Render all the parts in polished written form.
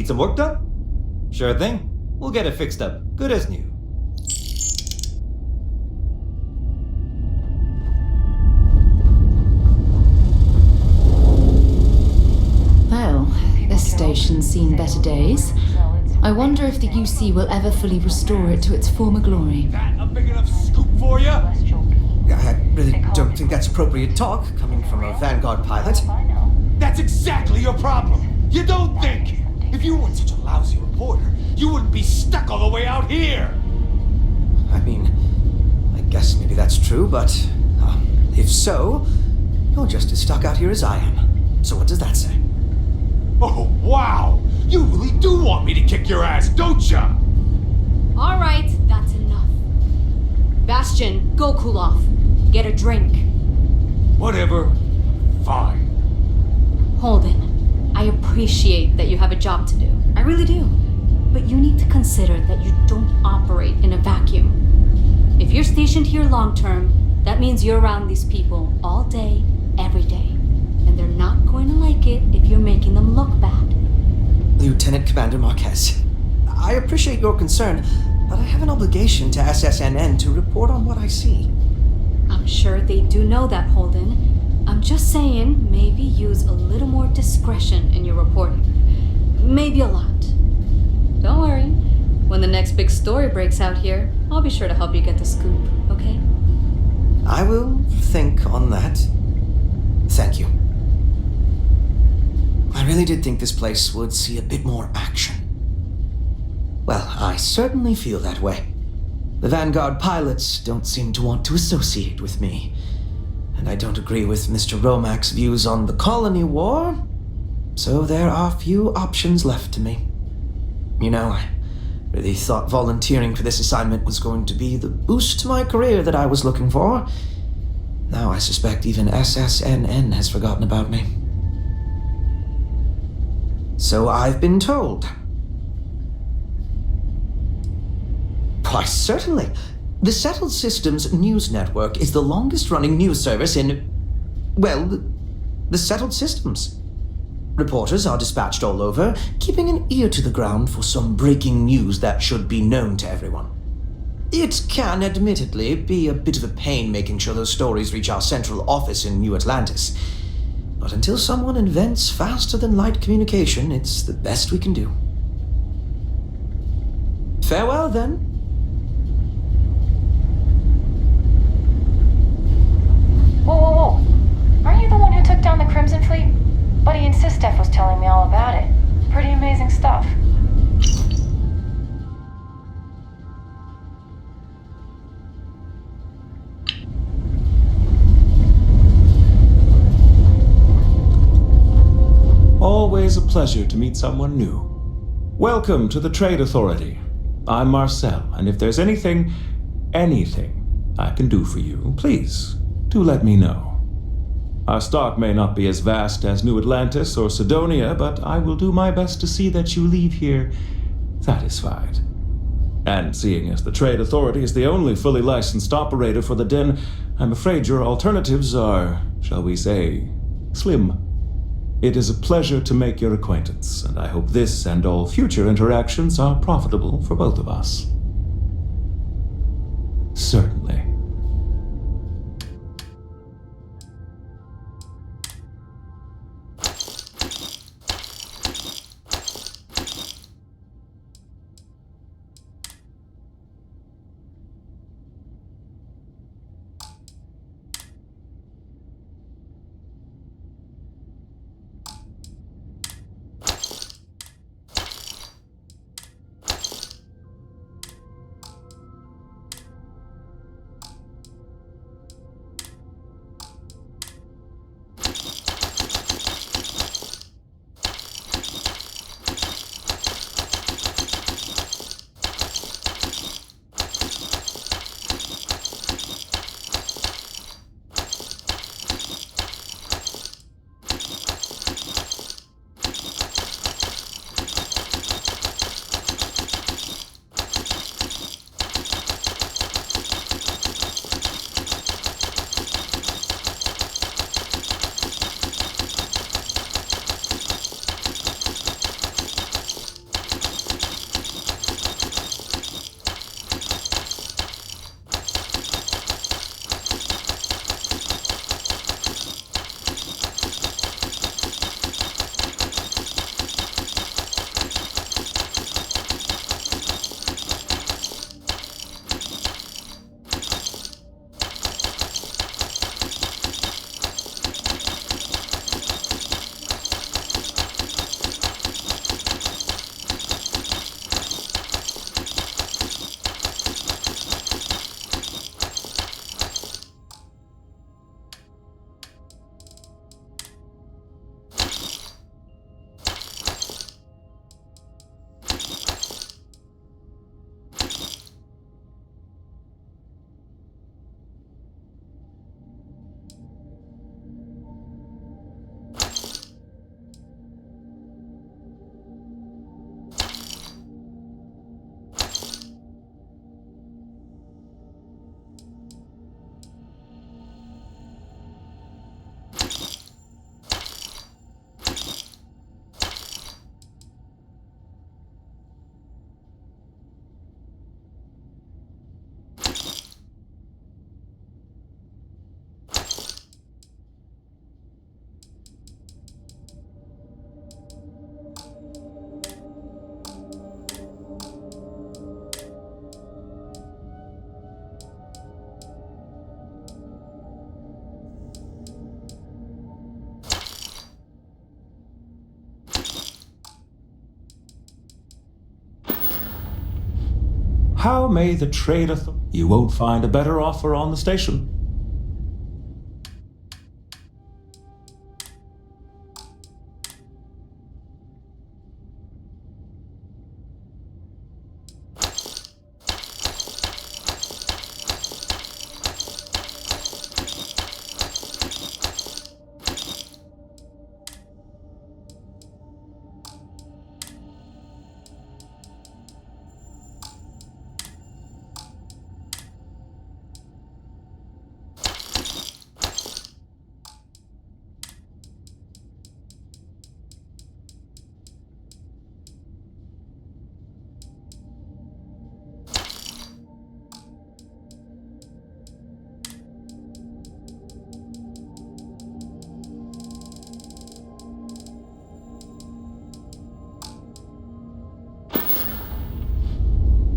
Need some work done? Sure thing. We'll get it fixed up, good as new. Well, this station's seen better days. I wonder if the UC will ever fully restore it to its former glory. That a big enough scoop for you? I really don't think that's appropriate talk, coming from a Vanguard pilot. That's exactly your problem. You don't think. If you weren't such a lousy reporter, you wouldn't be stuck all the way out here. I mean, I guess maybe that's true, but if so, you're just as stuck out here as I am. So what does that say? Oh, wow! You really do want me to kick your ass, don't ya? All right, that's enough. Bastion, go cool off. Get a drink. Whatever. Fine. Holden, I appreciate that you have a job to do. I really do. But you need to consider that you don't operate in a vacuum. If you're stationed here long term, that means you're around these people all day, every day. And they're not going to like it if you're making them look bad. Lieutenant Commander Marquez, I appreciate your concern, but I have an obligation to SSNN to report on what I see. I'm sure they do know that, Holden. I'm just saying, maybe use a little more discretion in your reporting. Maybe a lot. Don't worry. When the next big story breaks out here, I'll be sure to help you get the scoop, okay? I will think on that. Thank you. I really did think this place would see a bit more action. Well, I certainly feel that way. The Vanguard pilots don't seem to want to associate with me. And I don't agree with Mr. Romack's views on the colony war. So there are few options left to me. You know, I really thought volunteering for this assignment was going to be the boost to my career that I was looking for. Now I suspect even SSNN has forgotten about me. So I've been told. Why, certainly. The Settled Systems News Network is the longest-running news service in, well, the Settled Systems. Reporters are dispatched all over, keeping an ear to the ground for some breaking news that should be known to everyone. It can, admittedly, be a bit of a pain making sure those stories reach our central office in New Atlantis. But until someone invents faster-than-light communication, it's the best we can do. Farewell, then. Whoa. Aren't you the one who took down the Crimson Fleet? Buddy and Sistef was telling me all about it. Pretty amazing stuff. Always a pleasure to meet someone new. Welcome to the Trade Authority. I'm Marcel, and if there's anything I can do for you, please do let me know. Our stock may not be as vast as New Atlantis or Sidonia, but I will do my best to see that you leave here satisfied. And seeing as the Trade Authority is the only fully licensed operator for the Den, I'm afraid your alternatives are, shall we say, slim. It is a pleasure to make your acquaintance, and I hope this and all future interactions are profitable for both of us. Certainly. How may the trade authority... You won't find a better offer on the station.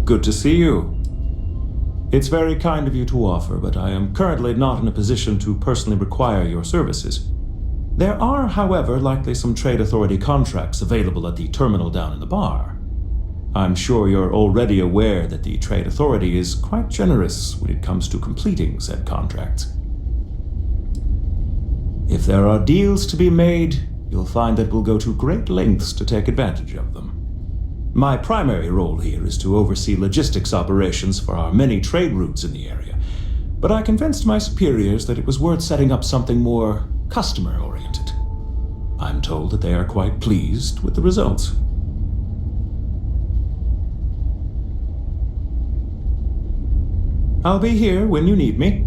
Good to see you. It's very kind of you to offer, but I am currently not in a position to personally require your services. There are, however, likely some Trade Authority contracts available at the terminal down in the bar. I'm sure you're already aware that the Trade Authority is quite generous when it comes to completing said contracts. If there are deals to be made, you'll find that we'll go to great lengths to take advantage of them. My primary role here is to oversee logistics operations for our many trade routes in the area, but I convinced my superiors that it was worth setting up something more customer-oriented. I'm told that they are quite pleased with the results. I'll be here when you need me.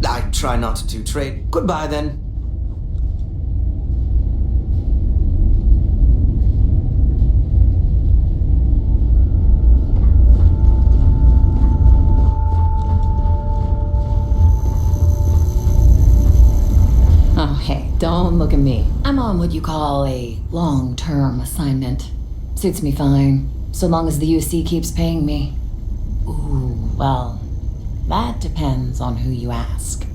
I try not to trade. Goodbye, then. Oh, hey, don't look at me. I'm on what you call a long-term assignment. Suits me fine, so long as the UC keeps paying me. Ooh, well, that depends on who you ask.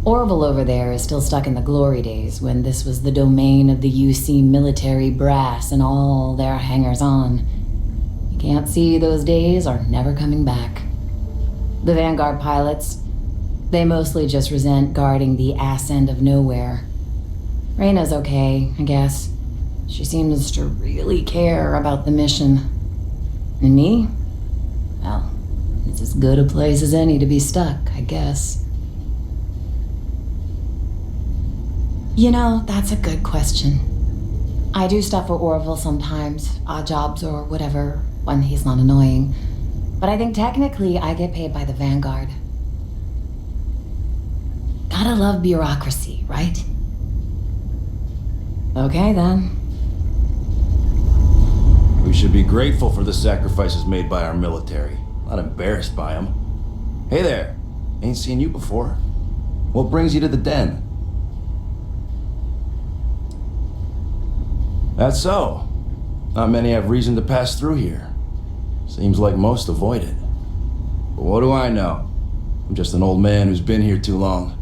Orville over there is still stuck in the glory days when this was the domain of the UC military brass and all their hangers-on. You can't see those days are never coming back. The Vanguard pilots, they mostly just resent guarding the ass end of nowhere. Reyna's okay, I guess. She seems to really care about the mission. And me? Well, it's as good a place as any to be stuck, I guess. You know, that's a good question. I do stuff for Orville sometimes, odd jobs or whatever, when he's not annoying. But I think technically I get paid by the Vanguard. Gotta love bureaucracy, right? Okay, then. We should be grateful for the sacrifices made by our military, not embarrassed by them. Hey there, ain't seen you before. What brings you to the den? That's so. Not many have reason to pass through here. Seems like most avoid it. But what do I know? I'm just an old man who's been here too long.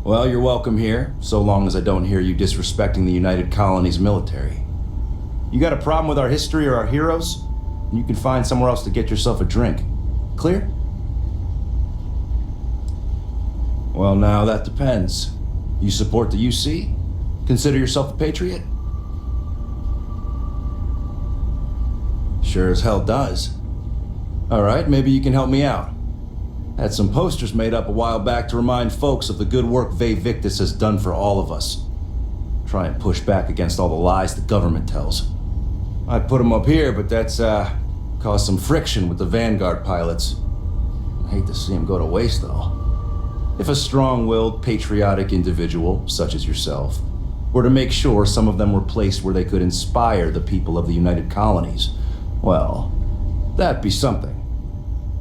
Well, you're welcome here, so long as I don't hear you disrespecting the United Colonies military. You got a problem with our history or our heroes? You can find somewhere else to get yourself a drink. Clear? Well, now that depends. You support the UC? Consider yourself a patriot? Sure as hell does. Alright, maybe you can help me out. Had some posters made up a while back to remind folks of the good work Vae Victis has done for all of us. Try and push back against all the lies the government tells. I'd put them up here, but that's, caused some friction with the Vanguard pilots. I hate to see them go to waste, though. If a strong-willed, patriotic individual, such as yourself, were to make sure some of them were placed where they could inspire the people of the United Colonies, well, that'd be something.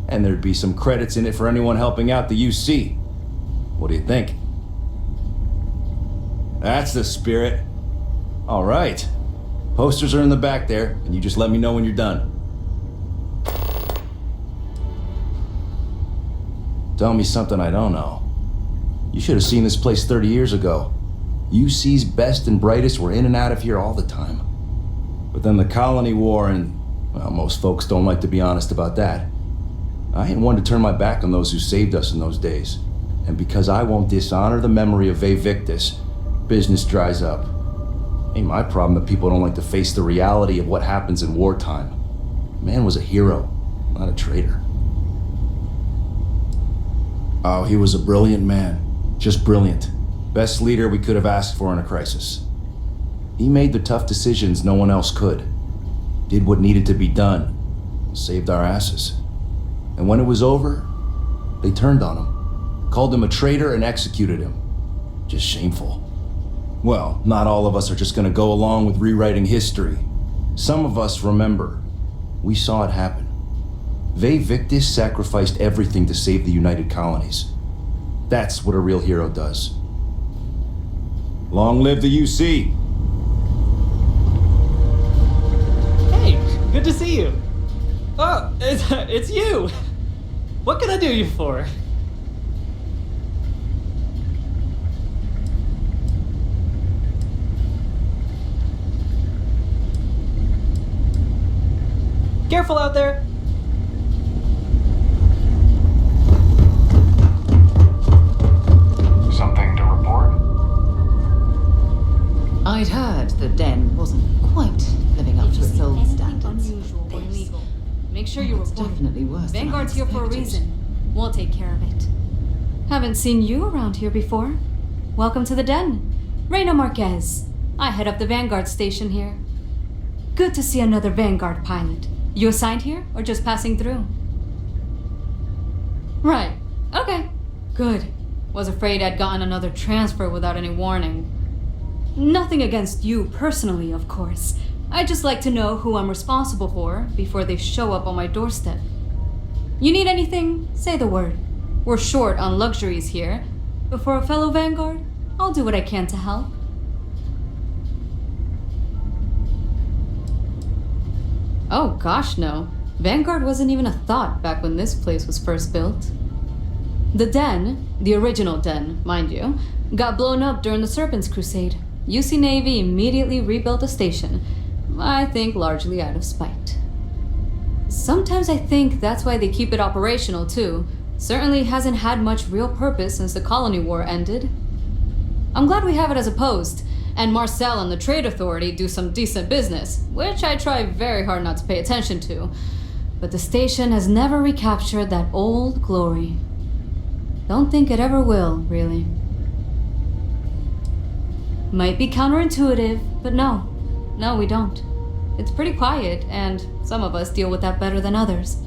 And there'd be some credits in it for anyone helping out the UC. What do you think? That's the spirit. All right. Posters are in the back there, and you just let me know when you're done. Tell me something I don't know. You should have seen this place 30 years ago. UC's best and brightest were in and out of here all the time. But then the colony war and, well, most folks don't like to be honest about that. I ain't one to turn my back on those who saved us in those days. And because I won't dishonor the memory of Victus, business dries up. Ain't my problem that people don't like to face the reality of what happens in wartime. Man was a hero, not a traitor. Oh, he was a brilliant man. Just brilliant. Best leader we could have asked for in a crisis. He made the tough decisions no one else could. Did what needed to be done. Saved our asses. And when it was over, they turned on him. Called him a traitor and executed him. Just shameful. Well, not all of us are just gonna go along with rewriting history. Some of us remember. We saw it happen. Victus sacrificed everything to save the United Colonies. That's what a real hero does. Long live the UC! Hey, good to see you. Oh, it's you. What can I do you for? Careful out there. Something to report? I'd heard the den wasn't quite living up If to you its see old anything standards. unusual or This- illegal, make sure you It's report. definitely worse than I Vanguard's here for a expected. reason. We'll take care of it. Haven't seen you around here before. Welcome to the den. Reina Marquez. I head up the Vanguard station here. Good to see another Vanguard pilot. You assigned here or just passing through? Right. Okay. Good. Was afraid I'd gotten another transfer without any warning. Nothing against you personally, of course. I'd just like to know who I'm responsible for before they show up on my doorstep. You need anything? Say the word. We're short on luxuries here, but for a fellow Vanguard, I'll do what I can to help. Oh gosh, no. Vanguard wasn't even a thought back when this place was first built. The den, the original den, mind you, got blown up during the Serpent's Crusade. UC Navy immediately rebuilt the station, I think largely out of spite. Sometimes I think that's why they keep it operational too. Certainly hasn't had much real purpose since the colony war ended. I'm glad we have it as a post, and Marcel and the Trade Authority do some decent business, which I try very hard not to pay attention to. But the station has never recaptured that old glory. Don't think it ever will, really. Might be counterintuitive, but no, we don't. It's pretty quiet, and some of us deal with that better than others.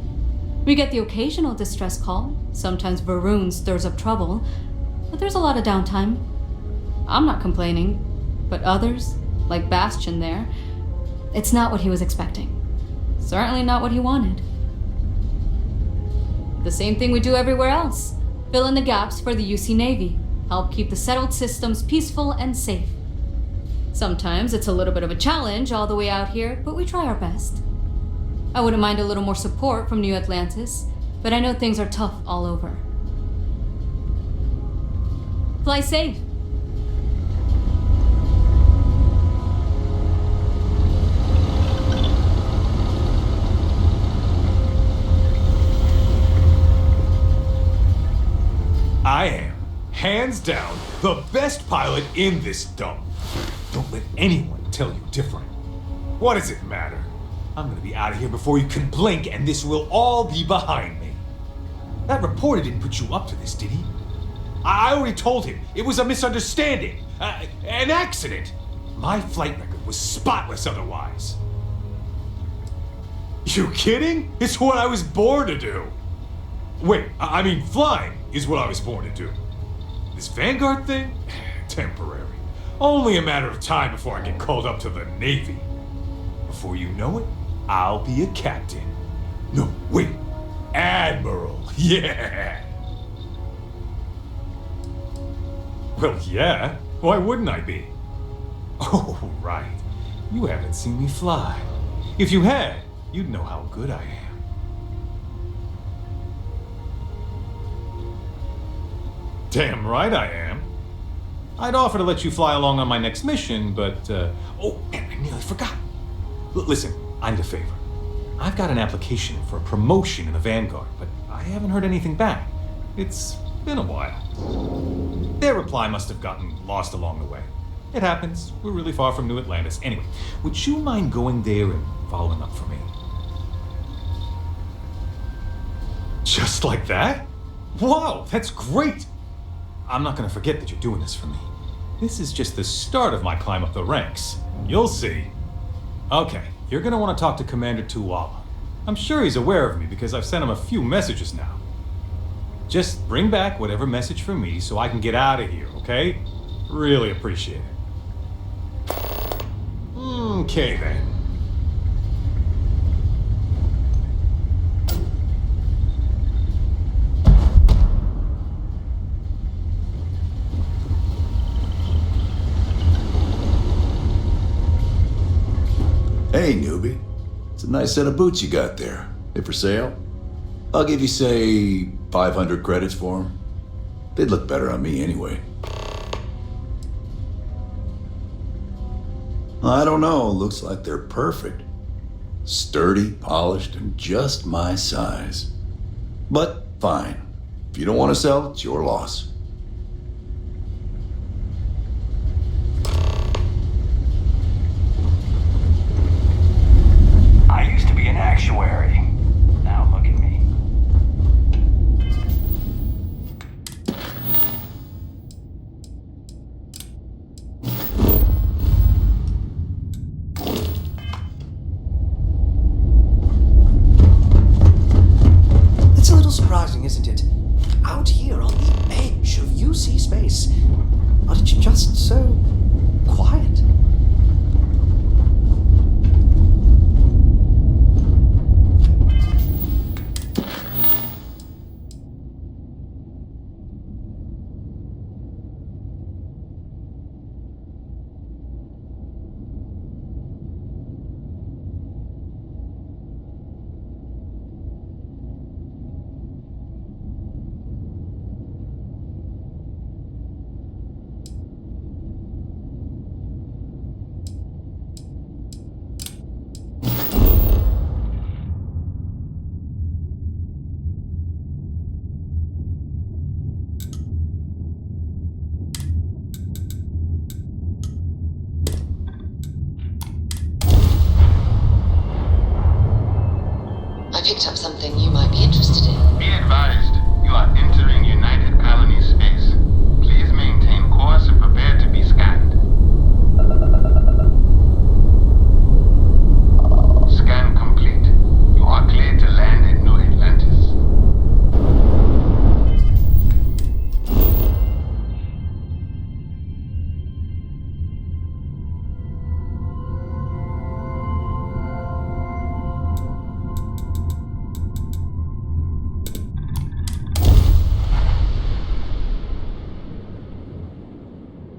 We get the occasional distress call, sometimes Varun stirs up trouble, but there's a lot of downtime. I'm not complaining, but others, like Bastion there, it's not what he was expecting. Certainly not what he wanted. The same thing we do everywhere else. Fill in the gaps for the UC Navy. Help keep the settled systems peaceful and safe. Sometimes it's a little bit of a challenge all the way out here, but we try our best. I wouldn't mind a little more support from New Atlantis, but I know things are tough all over. Fly safe. I am, hands down, the best pilot in this dump. Don't let anyone tell you different. What does it matter? I'm gonna be out of here before you can blink, and this will all be behind me. That reporter didn't put you up to this, did he? I already told him it was a misunderstanding, an accident. My flight record was spotless otherwise. You kidding? It's what I was born to do. Wait, I mean flying is what I was born to do. This Vanguard thing? Temporary. Only a matter of time before I get called up to the Navy. Before you know it, I'll be a captain. No, wait, Admiral. Yeah. Well, yeah. Why wouldn't I be? Oh, right. You haven't seen me fly. If you had, you'd know how good I am. Damn right I am. I'd offer to let you fly along on my next mission, but, oh, and I nearly forgot. Listen, I need a favor. I've got an application for a promotion in the Vanguard, but I haven't heard anything back. It's been a while. Their reply must have gotten lost along the way. It happens. We're really far from New Atlantis. Anyway, would you mind going there and following up for me? Just like that? Wow, that's great! I'm not gonna forget that you're doing this for me. This is just the start of my climb up the ranks. You'll see. Okay, you're gonna want to talk to Commander Tuala. I'm sure he's aware of me because I've sent him a few messages now. Just bring back whatever message for me so I can get out of here, okay? Really appreciate it. Okay then. Hey, newbie. It's a nice set of boots you got there. They for sale? I'll give you, say, 500 credits for them. They'd look better on me anyway. I don't know. Looks like they're perfect. Sturdy, polished, and just my size. But fine. If you don't want to sell, it's your loss. I used to be an actuary. Now look at me. It's a little surprising, isn't it? Out here on the edge of UC space. But it's just so quiet. I picked up something you might be interested in. Be advised, you are entering United Colony space. Please maintain course and prepare to